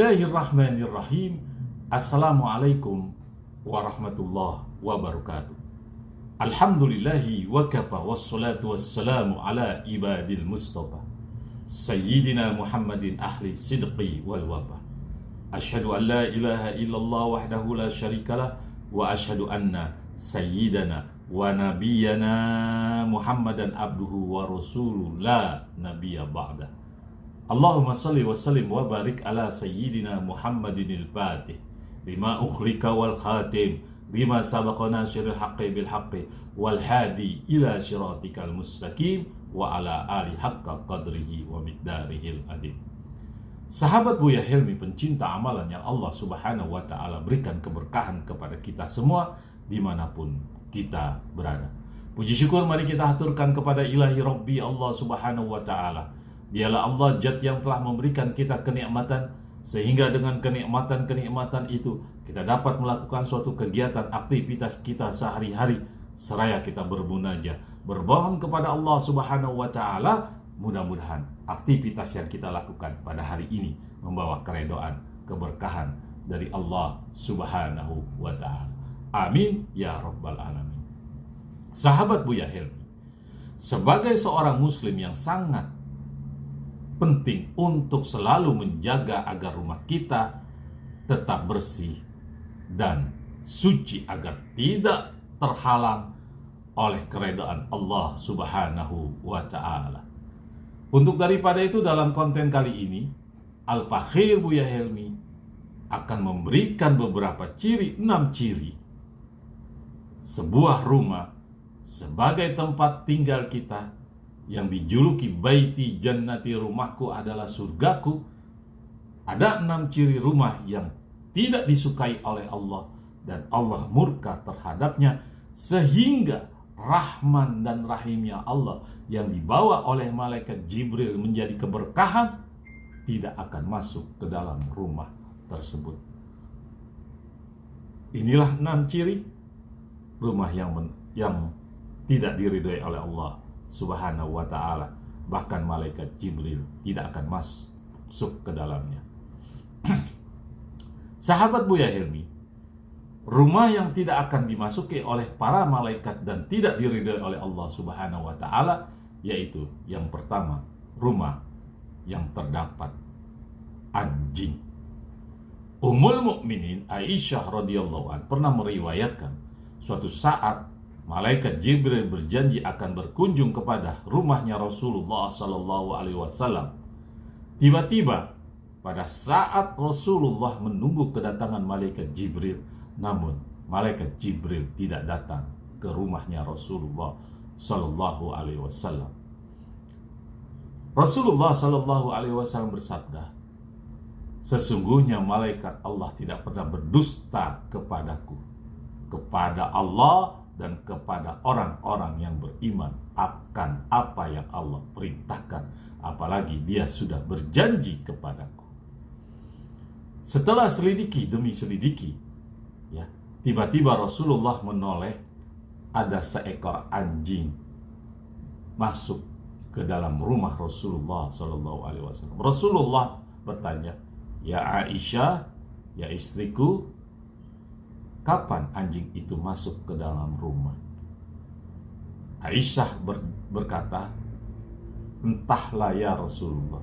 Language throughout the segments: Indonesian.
Bismillahirrahmanirrahim. Assalamualaikum warahmatullahi wabarakatuh. Alhamdulillahi wa kafa wassalatu wassalamu ala ibadil mustafa Sayyidina Muhammadin ahli sidqi wal wafa. Ashhadu an la ilaha illallah wahdahu la syarikalah wa ashhadu anna sayyidana wa nabiyyana Muhammadan abduhu wa rasuluhu la nabiyya ba'da. Allahumma salli wa sallim wa barik ala sayyidina Muhammadinil Fatih lima ukhlika wal khatim lima sabaqa nasiril haqqi bil haqqi wal hadi ila siratikal mustaqim wa ala ali haqqa qadrihi wa miqdarihil adim. Sahabat Buya Helmi, pencinta amalan yang Allah subhanahu wa ta'ala berikan keberkahan kepada kita semua dimanapun kita berada. Puji syukur mari kita haturkan kepada ilahi Rabbi Allah subhanahu wa ta'ala. Dialah Allah Jat yang telah memberikan kita kenikmatan, sehingga dengan kenikmatan-kenikmatan itu kita dapat melakukan suatu kegiatan aktivitas kita sehari-hari, seraya kita bermunajat, berbohong kepada Allah subhanahu wa ta'ala. Mudah-mudahan aktivitas yang kita lakukan pada hari ini membawa keridhaan, keberkahan dari Allah subhanahu wa ta'ala. Amin ya rabbal alamin. Sahabat Buya Helmi, sebagai seorang muslim yang sangat penting untuk selalu menjaga agar rumah kita tetap bersih dan suci, agar tidak terhalang oleh keredaan Allah subhanahu wa ta'ala. Untuk daripada itu, dalam konten kali ini Al-Fakhir Buya Helmi akan memberikan beberapa ciri, 6 ciri sebuah rumah sebagai tempat tinggal kita yang dijuluki Baiti Jannati, rumahku adalah surgaku. Ada 6 ciri rumah yang tidak disukai oleh Allah dan Allah murka terhadapnya, sehingga Rahman dan Rahimnya Allah yang dibawa oleh malaikat Jibril menjadi keberkahan tidak akan masuk ke dalam rumah tersebut. Inilah 6 ciri rumah yang tidak diridhoi oleh Allah subhanahu wa ta'ala. Bahkan malaikat Jibril tidak akan masuk ke dalamnya. Sahabat Buya Helmi, rumah yang tidak akan dimasuki oleh para malaikat dan tidak diridhoi oleh Allah subhanahu wa ta'ala, yaitu yang pertama, rumah yang terdapat anjing. Ummul Mukminin Aisyah radhiyallahu anha pernah meriwayatkan, suatu saat malaikat Jibril berjanji akan berkunjung kepada rumahnya Rasulullah sallallahu alaihi wasallam. Tiba-tiba pada saat Rasulullah menunggu kedatangan malaikat Jibril, namun malaikat Jibril tidak datang ke rumahnya Rasulullah sallallahu alaihi wasallam. Rasulullah sallallahu alaihi wasallam bersabda, "Sesungguhnya malaikat Allah tidak pernah berdusta kepadaku, kepada Allah dan kepada orang-orang yang beriman akan apa yang Allah perintahkan, apalagi dia sudah berjanji kepadaku." Setelah selidiki demi selidiki, ya, tiba-tiba Rasulullah menoleh, ada seekor anjing masuk ke dalam rumah Rasulullah sallallahu alaihi wasallam. Rasulullah bertanya, "Ya Aisyah, ya istriku, kapan anjing itu masuk ke dalam rumah?" Aisyah berkata, "Entahlah ya Rasulullah.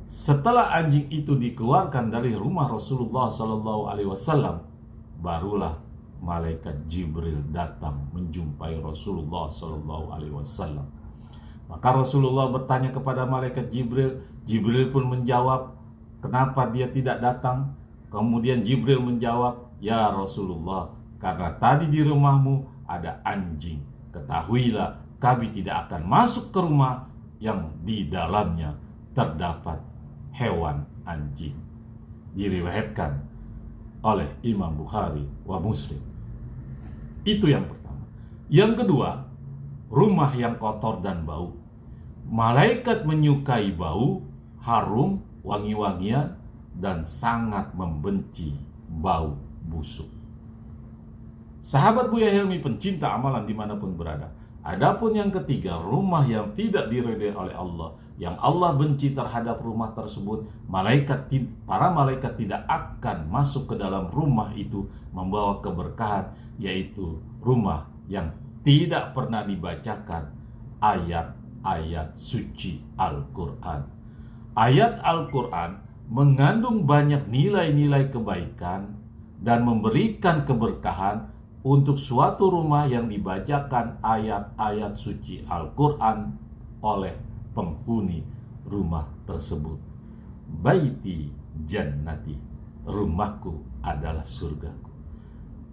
Setelah anjing itu dikeluarkan dari rumah Rasulullah sallallahu alaihi wasallam, barulah malaikat Jibril datang menjumpai Rasulullah sallallahu alaihi wasallam." Maka Rasulullah bertanya kepada malaikat Jibril. Jibril pun menjawab, "Kenapa dia tidak datang?" Kemudian Jibril menjawab, "Ya Rasulullah, karena tadi di rumahmu ada anjing. Ketahuilah, kami tidak akan masuk ke rumah yang di dalamnya terdapat hewan anjing." Diriwayatkan oleh Imam Bukhari wa Muslim. Itu yang pertama. Yang kedua, rumah yang kotor dan bau. Malaikat menyukai bau, harum, wangi-wangian, dan sangat membenci bau busuk. Sahabat Buya Helmi, pencinta amalan dimanapun berada, Adapun yang ketiga, rumah yang tidak diridhai oleh Allah, yang Allah benci terhadap rumah tersebut, para malaikat tidak akan masuk ke dalam rumah itu membawa keberkahan, yaitu rumah yang tidak pernah dibacakan ayat-ayat suci Al-Quran. Ayat Al-Quran mengandung banyak nilai-nilai kebaikan dan memberikan keberkahan untuk suatu rumah yang dibacakan ayat-ayat suci Al-Quran oleh penghuni rumah tersebut. Baiti jannati, rumahku adalah surgaku.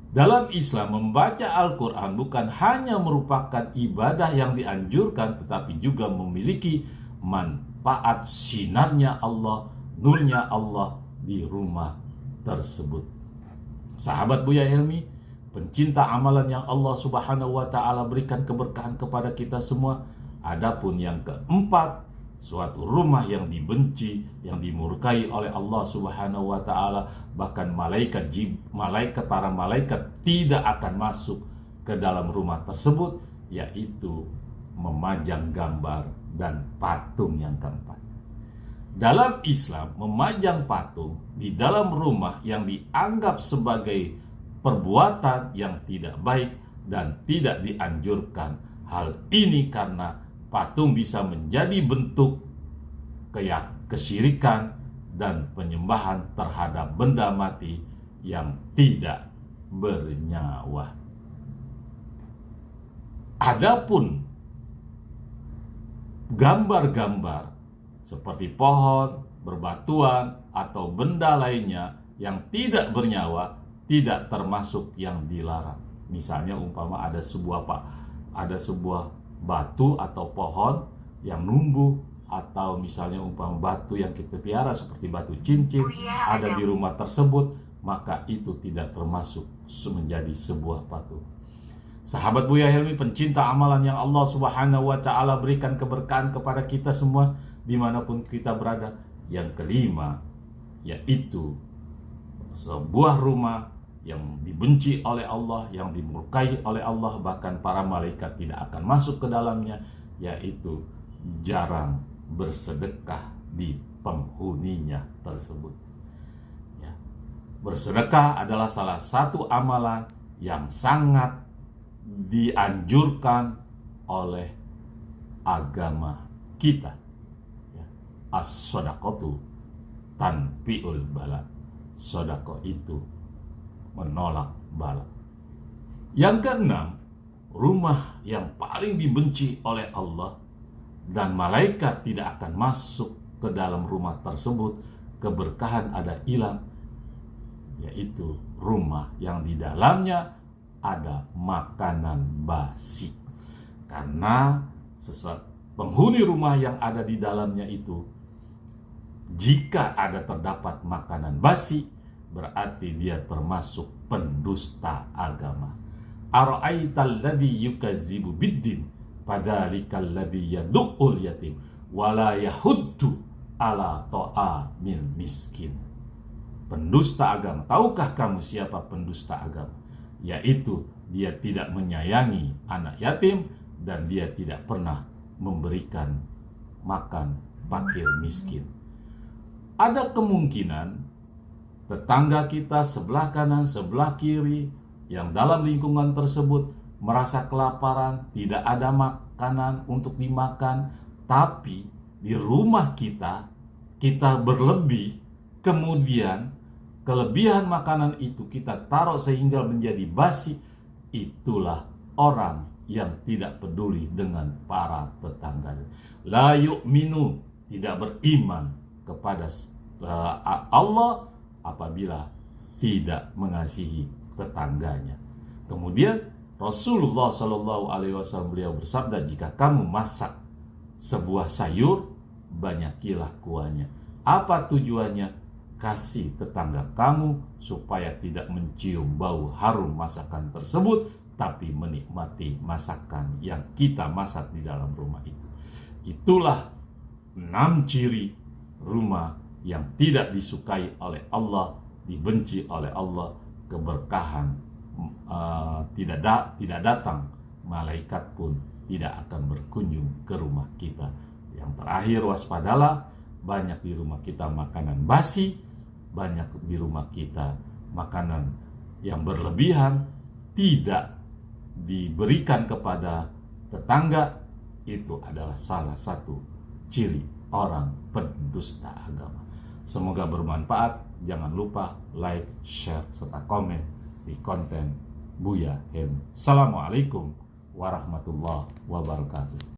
Dalam Islam, membaca Al-Quran bukan hanya merupakan ibadah yang dianjurkan, tetapi juga memiliki manfaat sinarnya Allah, nurnya Allah di rumah tersebut. Sahabat Buya Helmi, pencinta amalan yang Allah Subhanahu wa Ta'ala berikan keberkahan kepada kita semua. Adapun yang keempat, suatu rumah yang dibenci, yang dimurkai oleh Allah Subhanahu wa Ta'ala, bahkan para malaikat tidak akan masuk ke dalam rumah tersebut, yaitu memajang gambar dan patung yang keempat. Dalam Islam, memajang patung di dalam rumah yang dianggap sebagai perbuatan yang tidak baik dan tidak dianjurkan. Hal ini karena patung bisa menjadi bentuk kesyirikan dan penyembahan terhadap benda mati yang tidak bernyawa. Adapun gambar-gambar seperti pohon, berbatuan, atau benda lainnya yang tidak bernyawa tidak termasuk yang dilarang. Misalnya umpama ada sebuah batu atau pohon yang numbuh, atau misalnya umpama batu yang kita piara seperti batu cincin ada di rumah tersebut, maka itu tidak termasuk menjadi sebuah patung. Sahabat Buya Helmi, pencinta amalan yang Allah Subhanahu wa Ta'ala berikan keberkahan kepada kita semua dimanapun kita berada. Yang kelima, yaitu sebuah rumah yang dibenci oleh Allah, yang dimurkai oleh Allah, bahkan para malaikat tidak akan masuk ke dalamnya, yaitu jarang bersedekah di penghuninya tersebut. Ya. Bersedekah adalah salah satu amalan yang sangat dianjurkan oleh agama kita. Ya. As-sodaqatu tanfi'ul bala. Sodaqah itu menolak bala. Yang keenam, rumah yang paling dibenci oleh Allah dan malaikat tidak akan masuk ke dalam rumah tersebut, keberkahan ada hilang, yaitu rumah yang di dalamnya ada makanan basi. Karena penghuni rumah yang ada di dalamnya itu, jika ada terdapat makanan basi, berarti dia termasuk pendusta agama. Ara'aital ladzi yukazzibu biddin fadzalikal ladzi yad'ul yatim wala yahuddu ala ta'amil miskin. Pendusta agama. Tahukah kamu siapa pendusta agama? Yaitu dia tidak menyayangi anak yatim dan dia tidak pernah memberikan makan fakir miskin. Ada kemungkinan tetangga kita sebelah kanan, sebelah kiri yang dalam lingkungan tersebut merasa kelaparan, tidak ada makanan untuk dimakan, tapi di rumah kita berlebih, kemudian kelebihan makanan itu kita taruh sehingga menjadi basi. Itulah orang yang tidak peduli dengan para tetangga. La yu'minu, tidak beriman kepada Allah apabila tidak mengasihi tetangganya. Kemudian Rasulullah Shallallahu Alaihi Wasallam beliau bersabda, jika kamu masak sebuah sayur, banyakilah kuahnya. Apa tujuannya? Kasih tetangga kamu supaya tidak mencium bau harum masakan tersebut, tapi menikmati masakan yang kita masak di dalam rumah itu. Itulah 6 ciri rumah yang tidak disukai oleh Allah, dibenci oleh Allah. Keberkahan tidak datang, malaikat pun tidak akan berkunjung ke rumah kita. Yang terakhir, waspadalah, banyak di rumah kita makanan basi, banyak di rumah kita makanan yang berlebihan, tidak diberikan kepada tetangga. Itu adalah salah satu ciri orang pendusta agama. Semoga bermanfaat. Jangan lupa like, share, serta komen di konten Buya Helmi. Assalamualaikum warahmatullahi wabarakatuh.